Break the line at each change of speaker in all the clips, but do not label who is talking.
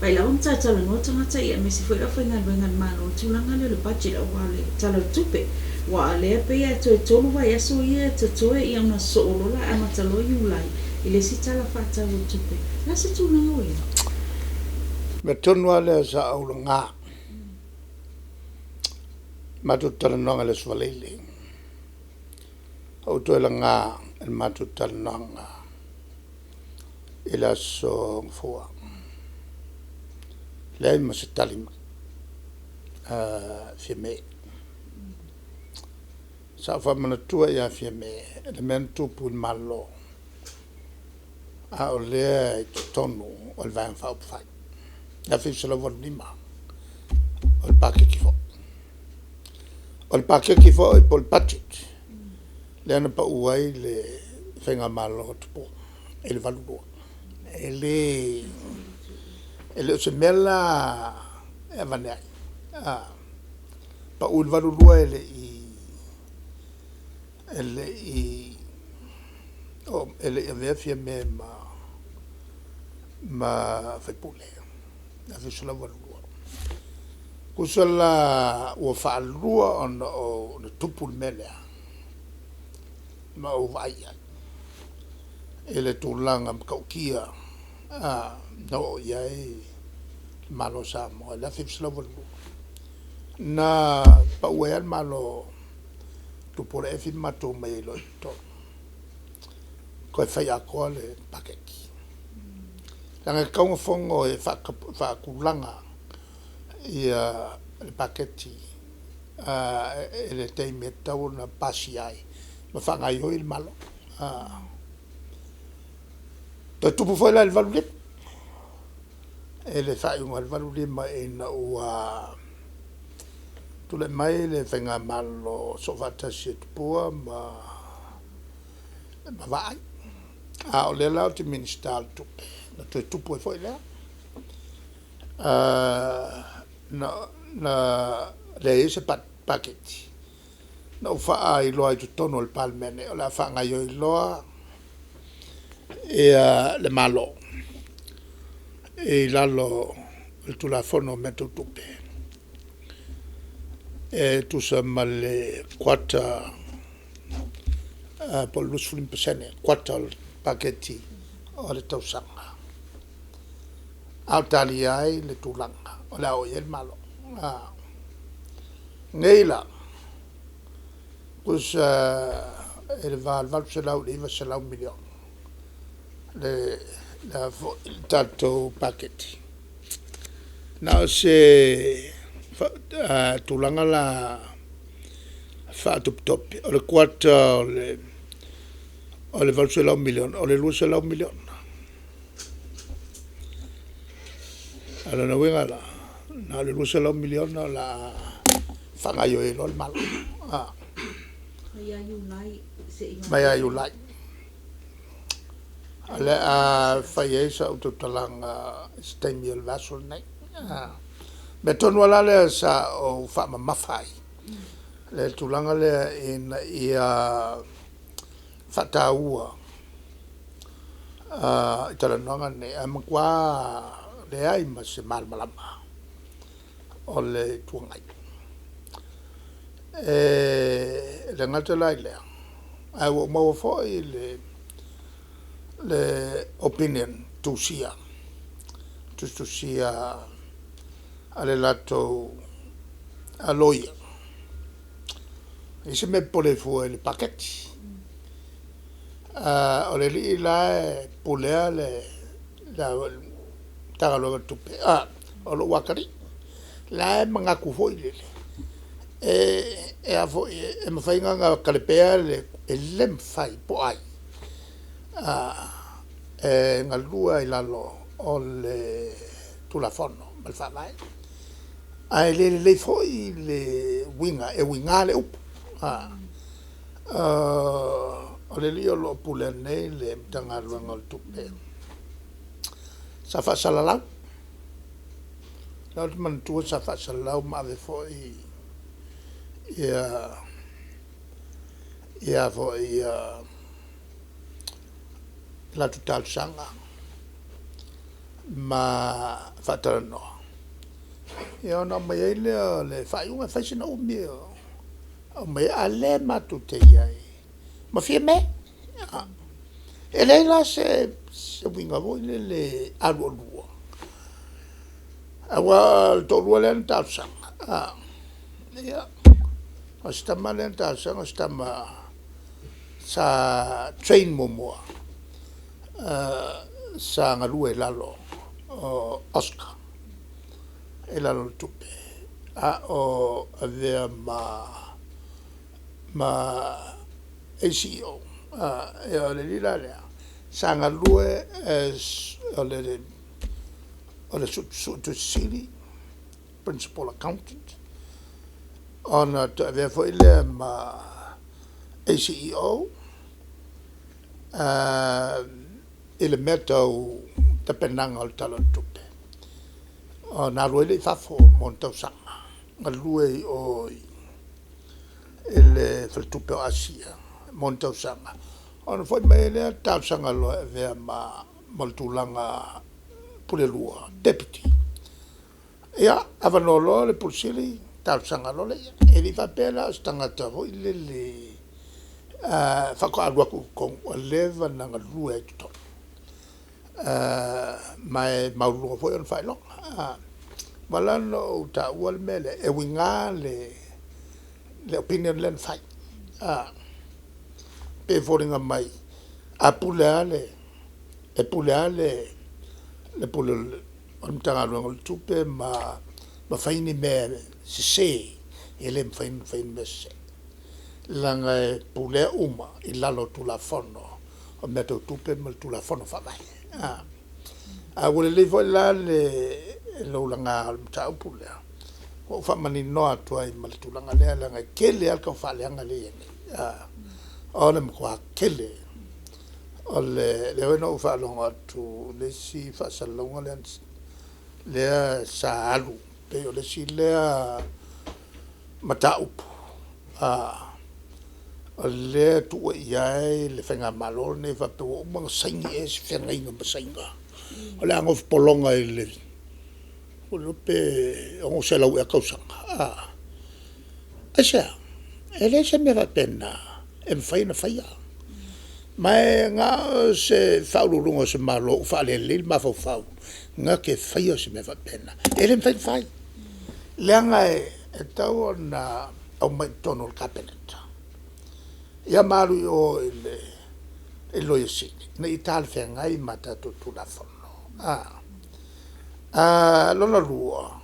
pai la on tala no tanga tai me si foi la foi ngan mano tulanga le budget o wale tala tupe wa le pe ya to wa ya so ye to e una so lo la ama talo yu lai ile si tala fa tala tupe la se tulanga o
me tonu ale sa au nga matu tala nonga le swalele au to la nga el matu tala nonga ila so fo le ma se talima fieme sa fa mana tua ya fieme le men tu pul malo a o le tonu o le van fa fa la fi se la vol lima o le pakke ki fo e pol budget le ana pa uai le fenga malo tu ele valu ele se mela e vane pa ul valu ele ele vea fia me ma fai pule la fi se la valu kusala o fa lua on o tupu mele ma o vai ele tulanga kaukia no yai malo sa mo la fi se la valu na pa uel malo tu por e film mato mai lo to ko fai a ko le pakeki langa ka un fongo e fa kulanga ia le paketi ele te meta una pasiai ma fa ngai ho il malo to tu po foi la il valule ele fa un valule ma ina ua tu le mai le venga malo so vata sit pua ma vai o le la ti ministal tu na tu po foi la na le ese paketti na fa ai lo ai tu tono il palmene o la fa nga yo lo e le malo e la lo il tu la fono metto tu e tu sa male quattro per lo sulim pesene quattro paketti o le tausanga altaliai le tulanga o la o el malo neila pues el val se la oliva se la un milion la tanto paketti na se tulanga la fa top o le quattro o le val se la un milion o le lu se la un milion ala na wenga la na le lu se la un milion la fa nga yo e lo malo Maya you like ala fai sa autotalanga stemiel vasol nei beton wala le sa o fa mafai le tulanga le in ia fataua itala nonga ne am kwa le ai ma se mal malama o le tuangai le ngata lai le ai wo mo fo le opinion to sia ale lato aloia ese me pole fu el paquete o le li la pole le la tagalo tupe o lo wakari la manga ku fo ile e a fo e me fai nga kalepea le lem fai po ai nga lua i lalo o le tulafono mal fa vai ai le fo i le winga e winga le up o le li o lo pule nei le tanga luanga o tupe sa fa salalau la man tu sa fa salalau ma ve fo ia fo la total sanga ma fatarano ia na mai le fai unha fai sina o me o me ale matu te ai ma fie me ele la se winga vo le alu lua awa to lua le tasa ia asta malen tasa asta ma sa train momoa sa ngalue lalo Oscar e lalo tupe o avea ma ACO e o le lila lea sa ngalue o le su sili principal accountant ona to avea fo ile ma ACEO ele metau te penanga o talo tupe. O na rue le fafo montau sanga. A rue o ele tupe o Asia montau sanga. O na foi mai ele tau sanga lo vea ma moltulanga pule lua, deputy. Ia, avanolo le pulsili tau sanga lo le. Ele fa pela stanga tavo ile le fako alua ku kong o leva nanga lua e tuto. Mai maulu foi on fai lo malano ta wal mele e winga le opinion len fai pe foringa mai a pulale e pulale le pule on tanga lo tupe ma fai ni me se ele fai me se langa pule uma il lalo tu la fono o meto tupe mal tu la fono fa mai a wole le foi la le lo langa tau pule o fa mani no atu ai mal tu langa le langa kele al ka fa le anga le o le mo kele o le no fa lo atu le si fa sa lo le sa alu pe o le si le mata upu le tu ia le fenga malo ne fa pe o mang saingi es fenga inga basainga o le angof polonga ile o lo pe o se la ua kausanga asa ele se me va pena e fai na fai mai nga se faulurunga se malo fa le ma fa nga ke fai se me va pena ele fai le anga e tau na au mai tono il cabinet ia maru o ele yesi na ital fenga i mata tu la fono lona lua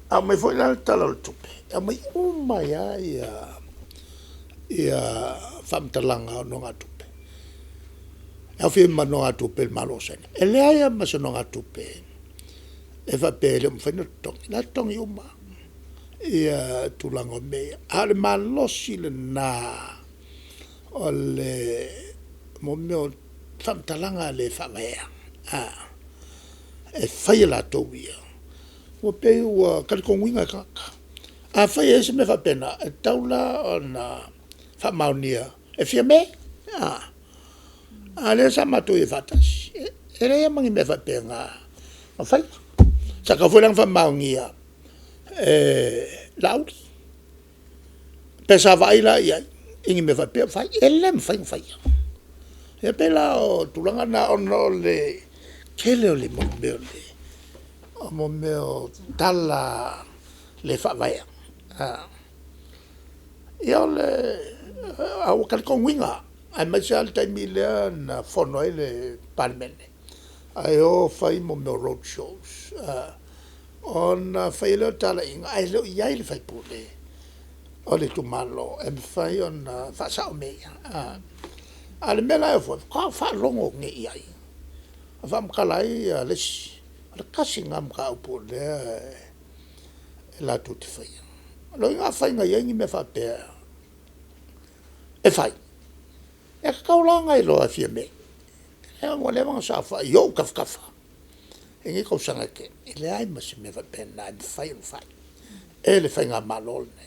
a mai foi la tala tupe a mai uma ia famtalanga no tupe a fi ma no tupe malo sen ele ia ma so no tupe e va pele mo fino tong la tong uma ia tulango me ale malosi le na ole mo me famtalanga le famea e fai la tobia o pe o kal konwinga ka a fai ese me fa pena e taula ona fa maunia e fia me ale sa mato e fatas ele ia mangi me fa pena a fai sa ka foi lang fa maunia lauri pesa vai la ia ingi me fa pe fai ele me fai e pela o tulanga na ono le kele o le mo meo tala le fa vai ia le au kal konwinga ai mai sal tai mile na fono ele palmene ai o fai mo meo road shows on fai le tala inga ai lo ia le fai pule o le tumalo e fai on fa sa o me ale mela e fo fa longo nge ai fa mkalai le kasi ngam ka upo le la tuti fai lo nga fai nga yengi me fa pe e fai e ka ulanga i lo afia me e ngole mang sa fa yo kafkafa e ngi ko sanga ke le ai ma se me fa pe na fai e le fai nga malol ne